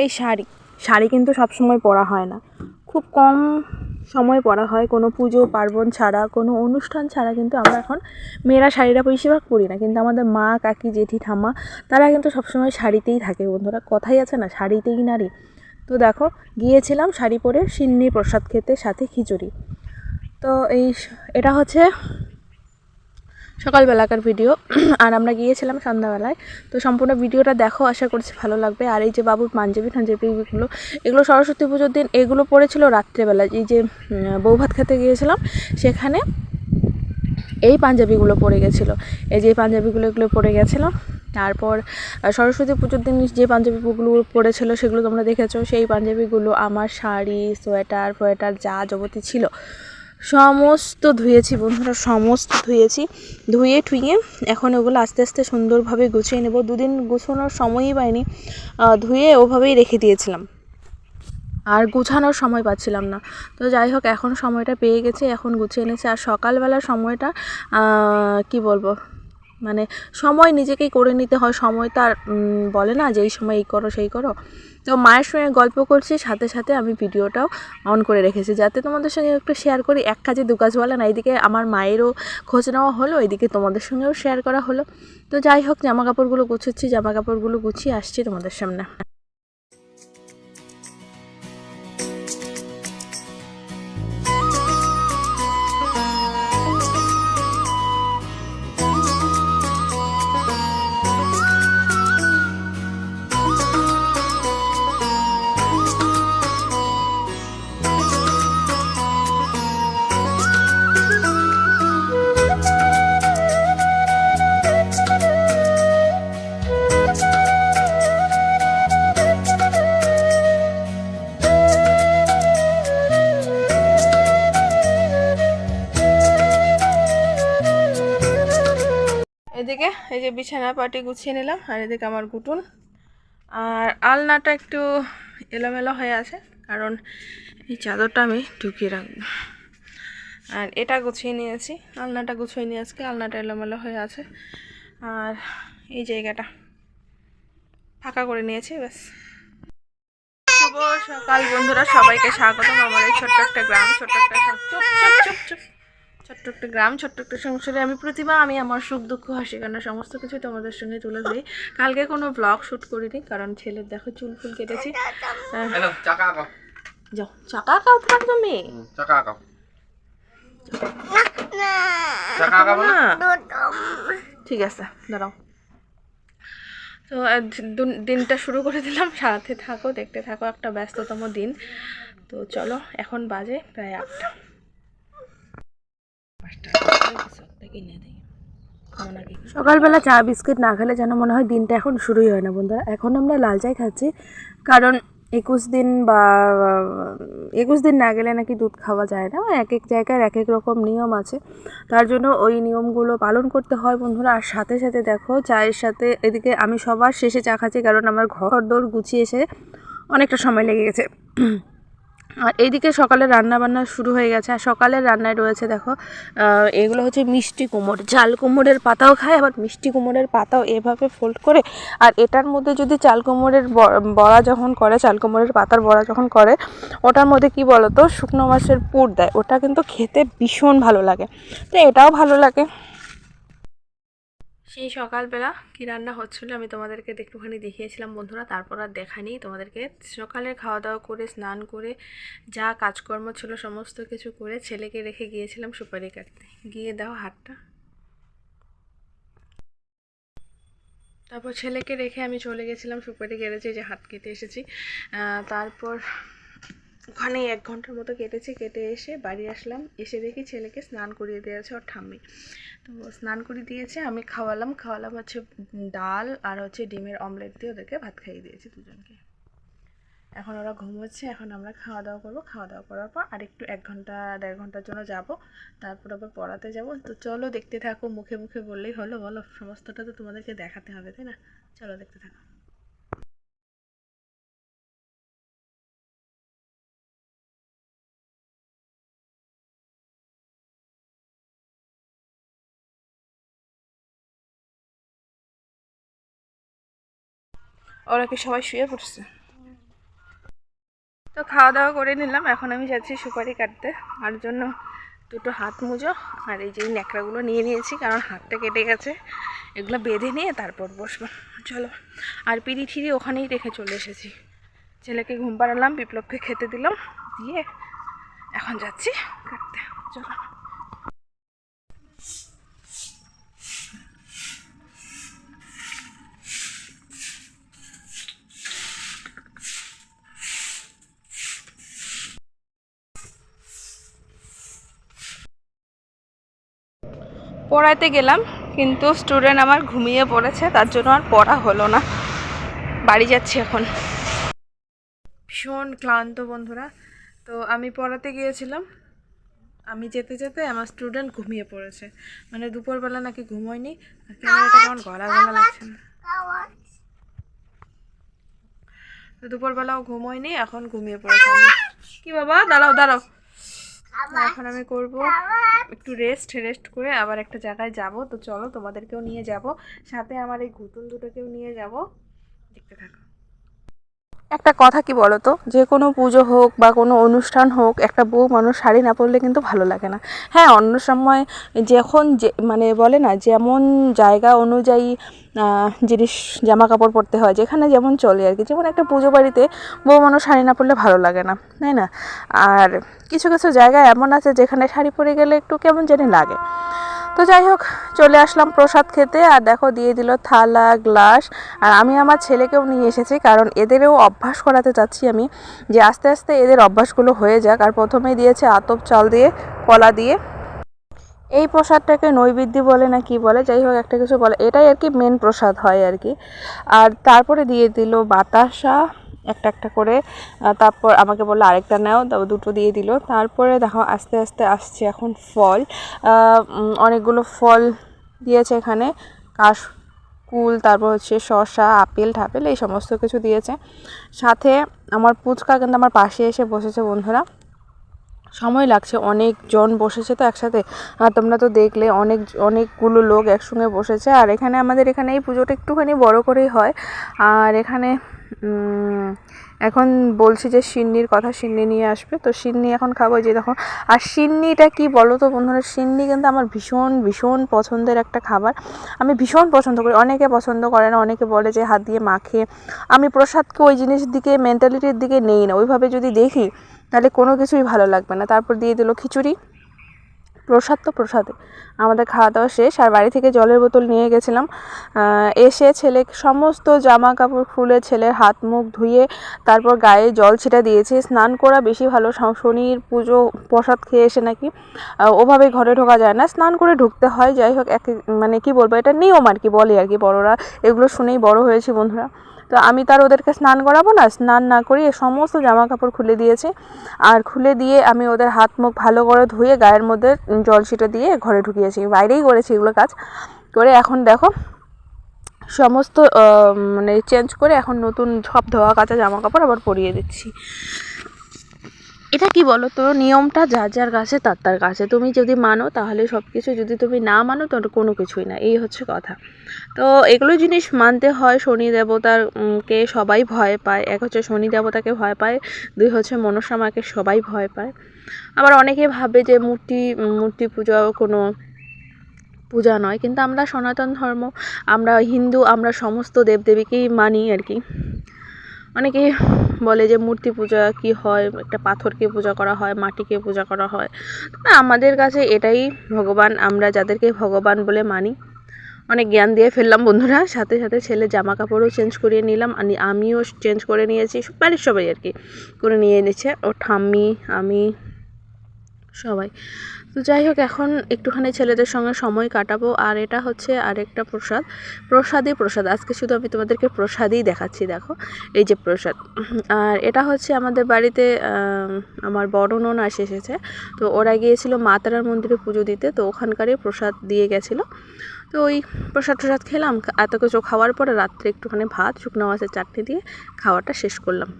এই শাড়ি কিন্তু সবসময় পরা হয় না, খুব কম সময় পরা হয়, কোনো পুজো পার্বণ ছাড়া, কোনো অনুষ্ঠান ছাড়া কিন্তু আমরা এখন মেয়েরা শাড়িটা বেশিরভাগ পরি না, কিন্তু আমাদের মা, কাকি, জেঠি, ঠাম্মা তারা কিন্তু সবসময় শাড়িতেই থাকে বন্ধুরা। কথাই আছে না, শাড়িতেই নারী। তো দেখো, গিয়েছিলাম শাড়ি পরে সিন্নি প্রসাদ খেতে, সাথে খিচুড়ি। তো এটা হচ্ছে সকালবেলাকার ভিডিও, আর আমরা গিয়েছিলাম সন্ধ্যাবেলায়। তো সম্পূর্ণ ভিডিওটা দেখো, আশা করছি ভালো লাগবে। আর এই যে বাবুর পাঞ্জাবিগুলো, এগুলো সরস্বতী পুজোর দিন এগুলো পরেছিল রাত্রেবেলা, এই যে বউ ভাত খেতে গিয়েছিলাম সেখানে এই পাঞ্জাবিগুলো পরে গেছিলো, এই যে পাঞ্জাবিগুলো এগুলো পরে গেছিলো। তারপর সরস্বতী পুজোর দিন যে পাঞ্জাবিগুলো পরেছিল সেগুলো তোমরা দেখেছো। সেই পাঞ্জাবিগুলো আমার শাড়ি, সোয়েটার যা যাবতীয় ছিল সমস্ত ধুয়েছি বন্ধুরা, সমস্ত ধুয়েছি। ধুয়ে ঠুইয়ে এখন ওগুলো আস্তে আস্তে সুন্দরভাবে গুছিয়ে নেব। দুদিন গুছানোর সময়ই পাইনি, ধুয়ে ওভাবেই রেখে দিয়েছিলাম, আর গুছানোর সময় পাচ্ছিলাম না। তো যাই হোক, এখন সময়টা পেয়ে গেছি, এখন গুছিয়ে এনেছি। আর সকালবেলার সময়টা কি বলবো, মানে সময় নিজেকেই করে নিতে হয়। সময় তো আর বলে না যে এই সময় এই করো সেই করো। তো মায়ের সঙ্গে গল্প করছি, সাথে সাথে আমি ভিডিওটাও অন করে রেখেছি, যাতে তোমাদের সঙ্গে একটু শেয়ার করি। এক কাজে দু কাজ বলে না, এইদিকে আমার মায়েরও খোঁজ নেওয়া হলো, এইদিকে তোমাদের সঙ্গেও শেয়ার করা হলো। তো যাই হোক, জামাকাপড়গুলো গুছিয়ে আসছি তোমাদের সামনে। এদিকে এই যে বিছানা পাটি গুছিয়ে নিলাম, আর এদিকে আমার গুটুন। আর আলনাটা একটু এলোমেলো হয়ে আছে, কারণ এই চাদরটা আমি ঢুকিয়ে রাখবো। আর এটা গুছিয়ে নিয়েছি, আলনাটা গুছিয়ে নিয়ে আজকে, আলনাটা এলোমেলো হয়ে আছে। আর এই জায়গাটা ফাঁকা করে নিয়েছি, ব্যাস। শুভ সকাল বন্ধুরা, সবাইকে স্বাগতম আমার এই ছোট্ট একটা গ্রাম, ছোট্ট একটা গ্রাম, ছোট্ট একটা সংসারে। আমি প্রতিমা, আমি আমার সুখ দুঃখ হাসি কান্না সমস্ত কিছু তোমাদের সঙ্গে তুলে দিই। কালকে কোনো ব্লগ শ্যুট করিনি, কারণ ছেলের দেখো চুল ফুল কেটেছি। যাও চাকা আঁকাও থাক, তুমি চাকা আঁকাও না, ঠিক আছে দাঁড়াও। তো দিনটা শুরু করে দিলাম, সাথে থাকো, দেখতে থাকো, একটা ব্যস্ততম দিন। তো চলো, এখন বাজে প্রায় 8টা। সকালবেলা চা বিস্কিট না খেলে যেন মনে হয় দিনটা এখন শুরুই হয় না বন্ধুরা। এখন আমরা লাল চাই খাচ্ছি, কারণ 21 দিন না গেলে নাকি দুধ খাওয়া যায় না। এক এক জায়গার এক এক রকম নিয়ম আছে, তার জন্য ওই নিয়মগুলো পালন করতে হয় বন্ধুরা। আর সাথে সাথে দেখো, চায়ের সাথে এদিকে আমি সবার শেষে চা খাচ্ছি, কারণ আমার ঘর দৌড় গুছিয়ে এসে অনেকটা সময় লেগে গেছে। আর এইদিকে সকালে রান্না বান্না শুরু হয়ে গেছে। আর সকালের রান্নায় রয়েছে দেখো, এগুলো হচ্ছে মিষ্টি কুমড়ো, চাল কুমড়োর পাতাও খায়, আবার মিষ্টি কুমড়োর পাতাও এভাবে ফোল্ড করে। আর এটার মধ্যে যদি চাল কুমড়োর বড়া যখন করে, চাল কুমড়োর পাতার বড়া যখন করে, ওটার মধ্যে কি বলতো, শুকনো মাছের পুর দেয়, ওটা কিন্তু খেতে ভীষণ ভালো লাগে। তো এটাও ভালো লাগে। সেই সকালবেলা কী রান্না হচ্ছিলো আমি তোমাদেরকে একটুখানি দেখিয়েছিলাম বন্ধুরা, তারপর আর দেখানি তোমাদেরকে। সকালে খাওয়া দাওয়া করে স্নান করে যা কাজকর্ম ছিল সমস্ত কিছু করে ছেলেকে রেখে গিয়েছিলাম সুপারি কাটতে। গিয়ে দাও হাতটা, তারপর ছেলেকে রেখে আমি চলে গেছিলাম সুপারি গ্যারেজে, যে হাত কেটে এসেছি। তারপর ওখানে 1 ঘন্টার মতো কেটে এসে বাড়ি আসলাম। এসে দেখি ছেলেকে স্নান করিয়ে দিয়েছে ওর ঠাম্মি। তো স্নান করিয়ে দিয়েছে, আমি খাওয়ালাম হচ্ছে ডাল আর হচ্ছে ডিমের অমলেট দিয়ে ওদেরকে ভাত খাইয়ে দিয়েছি দুজনকে। এখন ওরা ঘুমোচ্ছে, এখন আমরা খাওয়া দাওয়া করবো। খাওয়া দাওয়া করার পর আরেকটু 1 ঘন্টা 1.5 ঘন্টার জন্য যাব, তারপর আবার পড়াতে যাব। তো চলো দেখতে থাকো, মুখে মুখে বললেই হলো বলো, সমস্তটা তো তোমাদেরকে দেখাতে হবে তাই না? চলো দেখতে থাকো। ওরা কি সবাই শুয়ে পড়ছে? তো খাওয়া দাওয়া করে নিলাম, এখন আমি যাচ্ছি সুপারি কাটতে। আর জন্য দুটো হাত মুজো আর এই যে ন্যাকড়াগুলো নিয়ে নিয়েছি, কারণ হাতটা কেটে গেছে। এগুলো বেঁধে নিয়ে তারপর বসবো। চলো। আর পিড়ি ঠিড়ি ওখানেই রেখে চলে এসেছি। ছেলেকে ঘুম পাড়ালাম, বিপ্লবকে খেতে দিলাম, দিয়ে এখন যাচ্ছি কাটতে। চলো। পড়াতে গেলাম, কিন্তু স্টুডেন্ট আমার ঘুমিয়ে পড়েছে, তার জন্য আর পড়া হলো না। বাড়ি যাচ্ছি এখন। ভীষণ ক্লান্ত বন্ধুরা। তো আমি পড়াতে গিয়েছিলাম, আমি যেতে যেতে আমার স্টুডেন্ট ঘুমিয়ে পড়েছে। মানে দুপুরবেলা নাকি ঘুমোয়নি, আর ক্যামেরাটা কেমন গলা গলা লাগছে না। তো দুপুরবেলাও ঘুমোয়নি, এখন ঘুমিয়ে পড়েছে। কি বাবা, দাঁড়াও দাঁড়াও। এখন আমি করব একটু রেস্ট করে আবার একটা জায়গায় যাব। তো চলো, তোমাদেরকেও নিয়ে যাব, সাথে আমার এই ঘুটুন দুটোকেও নিয়ে যাব। দেখতে থাকো। একটা কথা কি বলো তো, যে কোনো পুজো হোক বা কোনো অনুষ্ঠান হোক, একটা বউ মানুষ শাড়ি না পরলে কিন্তু ভালো লাগে না। হ্যাঁ, অন্য সময় যখন যে মানে বলে না, যেমন জায়গা অনুযায়ী জিনিস জামা কাপড় পরতে হয়, যেখানে যেমন চলে আর কি। যেমন একটা পুজো বাড়িতে বউ মানুষ শাড়ি না পরলে ভালো লাগে না, তাই না? আর কিছু কিছু জায়গায় এমন আছে যেখানে শাড়ি পরে গেলে একটু কেমন জানি লাগে। তো যাই হোক, চলে আসলাম প্রসাদ খেতে। আর দেখো, দিয়ে দিল থালা, গ্লাস। আর আমি আমার ছেলেকেও নিয়ে এসেছি, কারণ এদেরও অভ্যাস করাতে চাচ্ছি আমি, যে আস্তে আস্তে এদের অভ্যাসগুলো হয়ে যাক। আর প্রথমেই দিয়েছে আতপ চাল দিয়ে, কলা দিয়ে। এই প্রসাদটাকে নৈবেদ্য বলে না কি বলে, যাই হোক একটা কিছু বলে, এটাই আর কি মেন প্রসাদ হয় আর কি। আর তারপরে দিয়ে দিল বাতাসা একটা একটা করে। তারপর আমাকে বললো আরেকটা নাও, তারপর দুটো দিয়ে দিল। তারপরে দেখো আস্তে আস্তে আসছে এখন ফল। অনেকগুলো ফল দিয়েছে এখানে, কাশকুল, তারপর হচ্ছে শসা, আপেল ঠাপেল, এই সমস্ত কিছু দিয়েছে। সাথে আমার পুচকা কিন্তু আমার পাশে এসে বসেছে বন্ধুরা। সময় লাগছে, অনেকজন বসেছে তো একসাথে। তোমরা তো দেখলে অনেকগুলো লোক একসঙ্গে বসেছে। আর এখানে আমাদের এখানে এই পুজোটা একটুখানি বড় করেই হয়। আর এখানে এখন বলছি যে সিন্নির কথা, সিন্নি নিয়ে আসবে, তো সিন্নি এখন খাবো। যে দেখো, আর সিন্নিটা কি বলো তো বন্ধুরা, সিন্নি কিন্তু আমার ভীষণ ভীষণ পছন্দের একটা খাবার। আমি ভীষণ পছন্দ করি। অনেকে পছন্দ করে না, অনেকে বলে যে হাত দিয়ে মাখে। আমি প্রসাদকে ওই জিনিসের দিকে, মেন্টালিটির দিকে নেই না। ওইভাবে যদি দেখি তাহলে কোনো কিছুই ভালো লাগবে না। তারপর দিয়ে দিল খিচুড়ি। প্রসাদ তো প্রসাদে আমাদের খাওয়া দাওয়া শেষ। আর বাড়ি থেকে জলের বোতল নিয়ে গেছিলাম। এসে ছেলে সমস্ত জামা কাপড় খুলে, ছেলের হাত মুখ ধুয়ে তারপর গায়ে জল ছিটা দিয়েছি। স্নান করা বেশি ভালো। শনির পুজো প্রসাদ খেয়ে এসে নাকি ওভাবে ঘরে ঢোকা যায় না, স্নান করে ঢুকতে হয়। যাই হোক, মানে কি বলবো, এটা নিয়ম আর কি, বলে আর কি বড়রা। এগুলো শুনেই বড় হয়েছি বন্ধুরা। তো আমি তার ওদেরকে স্নান করাবো না, স্নান না করিয়ে সমস্ত জামা কাপড় খুলে দিয়েছি। আর খুলে দিয়ে আমি ওদের হাত মুখ ভালো করে ধুয়ে গায়ের মধ্যে জল ছিটা দিয়ে ঘরে ঢুকিয়েছি। বাইরেই করেছি এগুলো কাজ করে। এখন দেখো সমস্ত মানে চেঞ্জ করে এখন নতুন সব ধোয়া কাচা জামা কাপড় আবার পরিয়ে দিচ্ছি। এটা কি বলো তো, নিয়মটা যার যার কাছে তার কাছে। তুমি যদি মানো তাহলে সব কিছু, যদি তুমি না মানো তো কোনো কিছুই না, এই হচ্ছে কথা। তো এগুলো জিনিস মানতে হয়। শনি দেবতার কে সবাই ভয় পায়। এক হচ্ছে শনি দেবতাকে ভয় পায়, দুই হচ্ছে মনসা মাকে সবাই ভয় পায়। আবার অনেকে ভাবে যে মূর্তি পূজা কোনো পূজা নয়, কিন্তু আমরা সনাতন ধর্ম, আমরা হিন্দু, আমরা সমস্ত দেবদেবীকেই মানি আর কি। অনেকে বলে যে মূর্তি পূজা কি হয়, একটা পাথরকে পূজা করা হয়, মাটিকে পূজা করা হয়। আমাদের কাছে এটাই ভগবান, আমরা যাদেরকে ভগবান বলে মানি। অনেক জ্ঞান দিয়ে ফেললাম বন্ধুরা। সাথে সাথে ছেলে জামা কাপড়ও চেঞ্জ করিয়ে নিলাম, আমিও চেঞ্জ করে নিয়েছি, বাড়ির সবাই আর কি করে নিয়ে এনেছে, ও ঠাম্মি, আমি, সবাই। তো যাই হোক, এখন একটুখানি ছেলেদের সঙ্গে সময় কাটাবো। আর এটা হচ্ছে আরেকটা প্রসাদ। আজকে শুধু আমি তোমাদেরকে প্রসাদই দেখাচ্ছি। দেখো, এই যে প্রসাদ। আর এটা হচ্ছে আমাদের বাড়িতে আমার বড় ননা এসেছে, তো ওরা গিয়েছিল মা তারার মন্দিরে পুজো দিতে, তো ওখানকারই প্রসাদ দিয়ে গেছিলো। তো ওই প্রসাদ খেলাম। এত কিছু খাওয়ার পরে রাত্রে একটুখানি ভাত, শুকনো মাছের চাটনি দিয়ে খাওয়াটা শেষ করলাম।